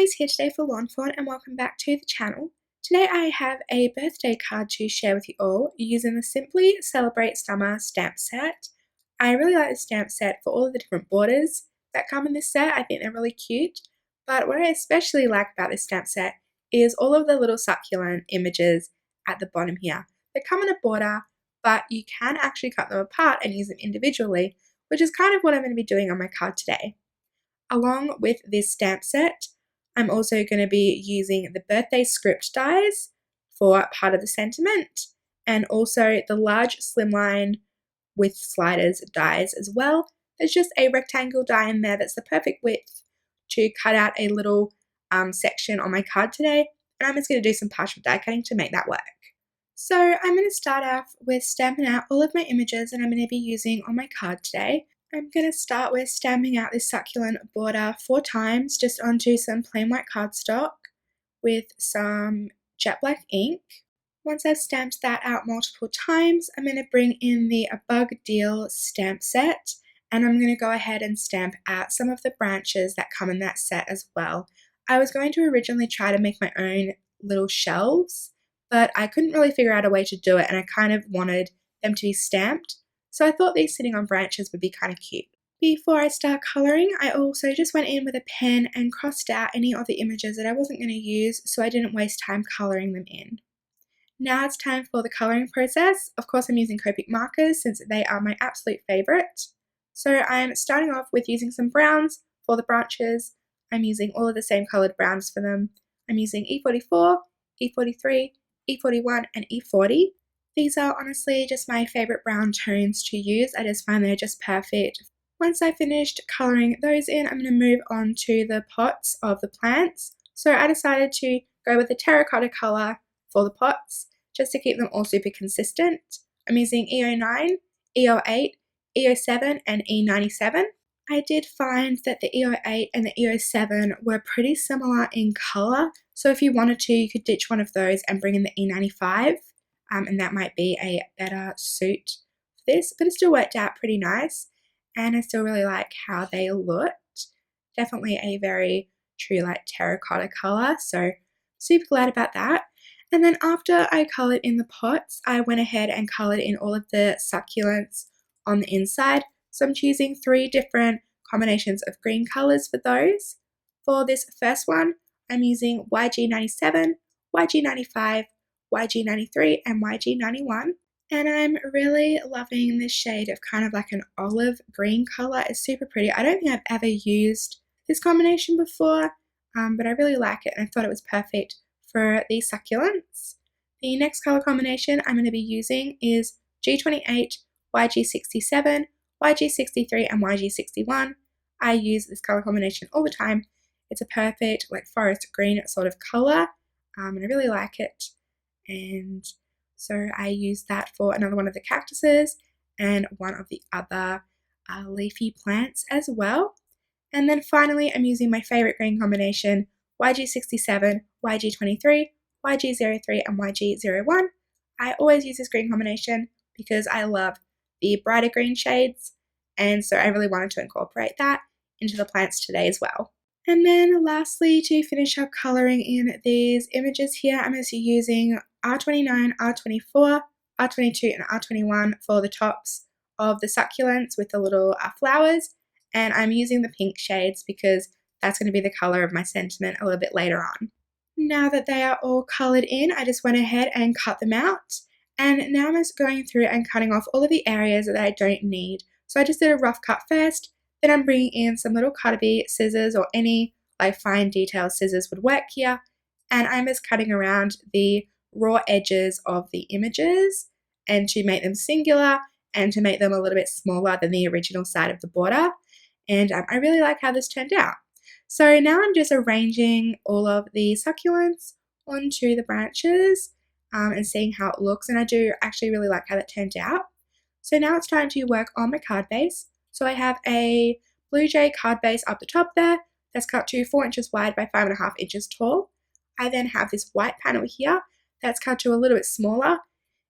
Eloise here today for Lawnfawn and welcome back to the channel. Today I have a birthday card to share with you all using the Simply Celebrate Summer stamp set. I really like the stamp set for all of the different borders that come in this set. I think they're really cute, but what I especially like about this stamp set is all of the little succulent images at the bottom here. They come in a border, but you can actually cut them apart and use them individually, which is kind of what I'm going to be doing on my card today. Along with this stamp set, I'm also going to be using the birthday script dies for part of the sentiment and also the large Slimline with sliders dies as well. There's just a rectangle die in there that's the perfect width to cut out a little section on my card today, and I'm just going to do some partial die cutting to make that work. So I'm going to start off with stamping out all of my images that I'm going to be using on my card today. I'm going to start with stamping out this succulent border 4 times just onto some plain white cardstock with some jet black ink. Once I've stamped that out multiple times, I'm going to bring in the A Bug Deal stamp set, and I'm going to go ahead and stamp out some of the branches that come in that set as well. I was going to originally try to make my own little shelves, but I couldn't really figure out a way to do it, and I kind of wanted them to be stamped. So I thought these sitting on branches would be kind of cute. Before I start colouring, I also just went in with a pen and crossed out any of the images that I wasn't going to use so I didn't waste time colouring them in. Now it's time for the colouring process. Of course I'm using Copic markers since they are my absolute favourite. So I'm starting off with using some browns for the branches. I'm using all of the same coloured browns for them. I'm using E44, E43, E41 and E40. These are honestly just my favourite brown tones to use. I just find they're just perfect. Once I've finished colouring those in, I'm going to move on to the pots of the plants. So I decided to go with the terracotta colour for the pots, just to keep them all super consistent. I'm using E09, E08, E07 and E97. I did find that the E08 and the E07 were pretty similar in colour, so if you wanted to, you could ditch one of those and bring in the E95. And that might be a better suit for this, but it still worked out pretty nice, and I still really like how they looked. Definitely a very true like terracotta colour, so super glad about that. And then after I coloured in the pots, I went ahead and coloured in all of the succulents on the inside. So I'm choosing 3 different combinations of green colours for those. For this first one, I'm using YG97, YG95, YG93 and YG91, and I'm really loving this shade of kind of like an olive green colour. It's super pretty. I don't think I've ever used this combination before, but I really like it and I thought it was perfect for these succulents. The next colour combination I'm going to be using is G28, YG67, YG63 and YG61. I use this colour combination all the time. It's a perfect like forest green sort of colour, and I really like it. And so I used that for another one of the cactuses and one of the other leafy plants as well. And then finally I'm using my favourite green combination, YG67, YG23, YG03 and YG01. I always use this green combination because I love the brighter green shades, and so I really wanted to incorporate that into the plants today as well. And then lastly, to finish up colouring in these images here, I'm just using R29, R24, R22 and R21 for the tops of the succulents with the little flowers, and I'm using the pink shades because that's going to be the colour of my sentiment a little bit later on. Now that they are all coloured in, I just went ahead and cut them out, and now I'm just going through and cutting off all of the areas that I don't need. So I just did a rough cut first, then I'm bringing in some little cutterbee scissors or any like fine detail scissors would work here, and I'm just cutting around the raw edges of the images and to make them singular and to make them a little bit smaller than the original side of the border, and I really like how this turned out. So now I'm just arranging all of the succulents onto the branches and seeing how it looks, and I do actually really like how that turned out. So now it's time to work on my card base. So I have a Blue Jay card base up the top there that's cut to 4 inches wide by 5.5 inches tall. I then have this white panel here that's cut to a little bit smaller.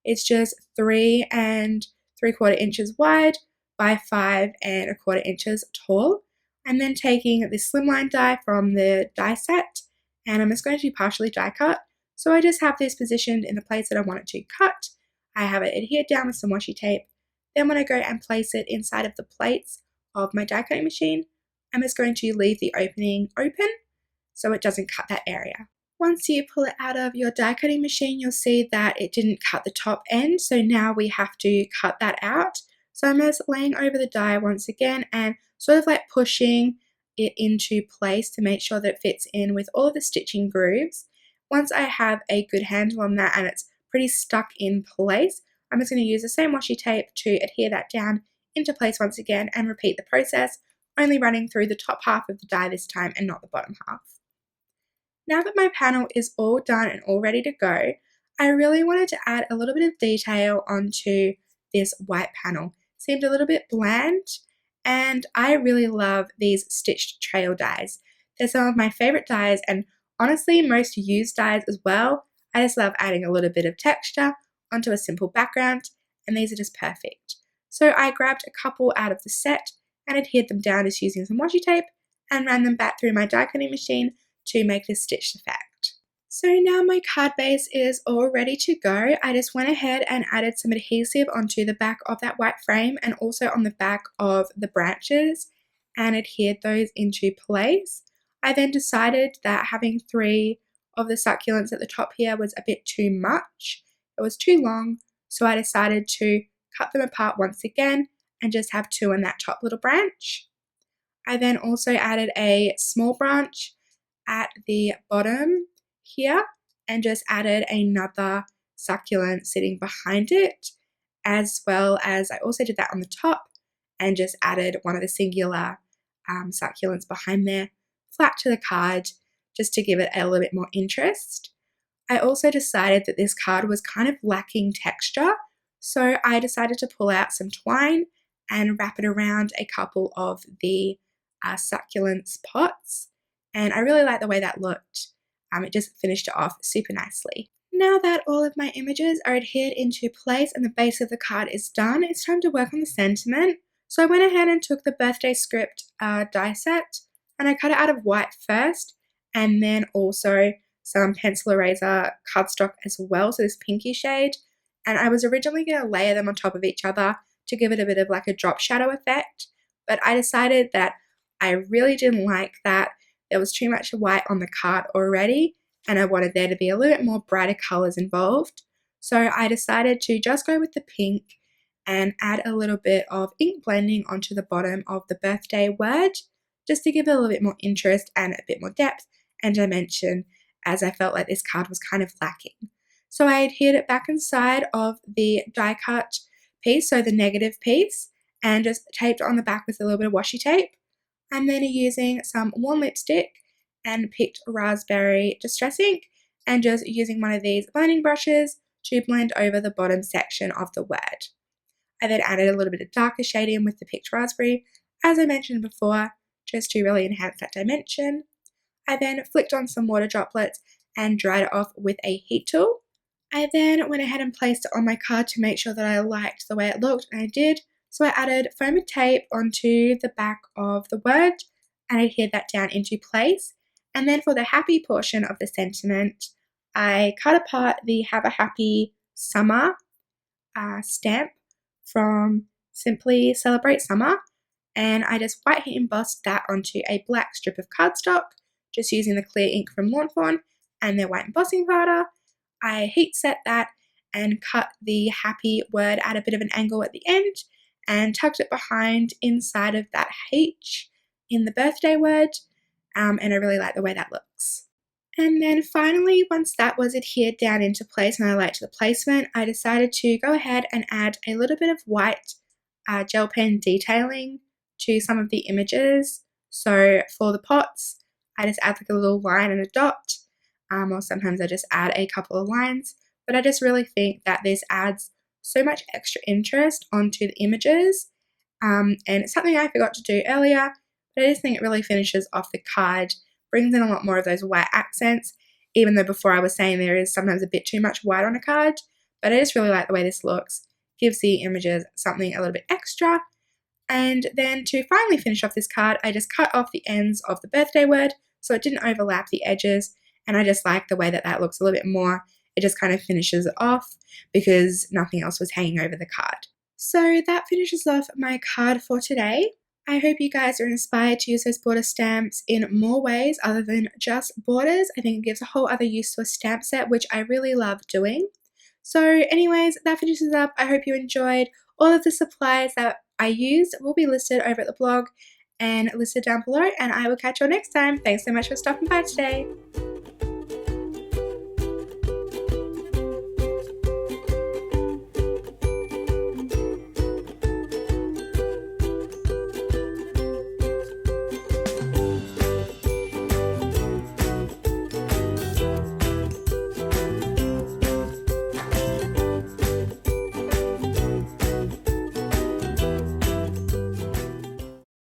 It's just 3 3/4 inches wide by 5 1/4 inches tall. I'm then taking this Slimline die from the die set and I'm just going to partially die cut. So I just have this positioned in the place that I want it to cut. I have it adhered down with some washi tape. Then when I go and place it inside of the plates of my die cutting machine, I'm just going to leave the opening open so it doesn't cut that area. Once you pull it out of your die cutting machine, you'll see that it didn't cut the top end, so now we have to cut that out. So I'm just laying over the die once again and sort of like pushing it into place to make sure that it fits in with all of the stitching grooves. Once I have a good handle on that and it's pretty stuck in place, I'm just going to use the same washi tape to adhere that down into place once again and repeat the process, only running through the top half of the die this time and not the bottom half. Now that my panel is all done and all ready to go, I really wanted to add a little bit of detail onto this white panel. It seemed a little bit bland, and I really love these stitched trail dies. They're some of my favorite dies, and honestly most used dies as well. I just love adding a little bit of texture onto a simple background, and these are just perfect. So I grabbed a couple out of the set and adhered them down just using some washi tape and ran them back through my die cutting machine to make this stitched effect. So now my card base is all ready to go. I just went ahead and added some adhesive onto the back of that white frame and also on the back of the branches and adhered those into place. I then decided that having 3 of the succulents at the top here was a bit too much. It was too long, so I decided to cut them apart once again and just have 2 in that top little branch. I then also added a small branch at the bottom here and just added another succulent sitting behind it, as well as I also did that on the top and just added one of the singular succulents behind there flat to the card just to give it a little bit more interest. I also decided that this card was kind of lacking texture, so I decided to pull out some twine and wrap it around a couple of the succulents pots. And I really like the way that looked. It just finished it off super nicely. Now that all of my images are adhered into place and the base of the card is done, it's time to work on the sentiment. So I went ahead and took the birthday script die set and I cut it out of white first and then also some pencil eraser cardstock as well, so this pinky shade. And I was originally going to layer them on top of each other to give it a bit of like a drop shadow effect, but I decided that I really didn't like that. There was too much white on the card already and I wanted there to be a little bit more brighter colors involved. So I decided to just go with the pink and add a little bit of ink blending onto the bottom of the birthday word just to give it a little bit more interest and a bit more depth and dimension, as I felt like this card was kind of lacking. So I adhered it back inside of the die cut piece, so the negative piece, and just taped it on the back with a little bit of washi tape. I'm then using some warm lipstick and picked raspberry distress ink and just using one of these blending brushes to blend over the bottom section of the word. I then added a little bit of darker shading with the picked raspberry, as I mentioned before, just to really enhance that dimension. I then flicked on some water droplets and dried it off with a heat tool. I then went ahead and placed it on my card to make sure that I liked the way it looked, and I did. So I added foam tape onto the back of the word and adhered that down into place. And then for the happy portion of the sentiment, I cut apart the Have a Happy Summer stamp from Simply Celebrate Summer, and I just white heat embossed that onto a black strip of cardstock, just using the clear ink from Lawnfawn and their white embossing powder. I heat set that and cut the happy word at a bit of an angle at the end and tucked it behind inside of that H in the birthday word, and I really like the way that looks. And then finally, once that was adhered down into place and I liked the placement, I decided to go ahead and add a little bit of white gel pen detailing to some of the images. So for the pots, I just add like a little line and a dot, or sometimes I just add a couple of lines, but I just really think that this adds so much extra interest onto the images, and it's something I forgot to do earlier, but I just think it really finishes off the card, brings in a lot more of those white accents, even though before I was saying there is sometimes a bit too much white on a card, but I just really like the way this looks, gives the images something a little bit extra. And then to finally finish off this card, I just cut off the ends of the birthday word so it didn't overlap the edges, and I just like the way that that looks a little bit more. It just kind of finishes it off because nothing else was hanging over the card. So that finishes off my card for today. I hope you guys are inspired to use those border stamps in more ways other than just borders. I think it gives a whole other use to a stamp set, which I really love doing. So anyways, that finishes up. I hope you enjoyed. All of the supplies that I used will be listed over at the blog and listed down below, and I will catch you all next time. Thanks so much for stopping by today.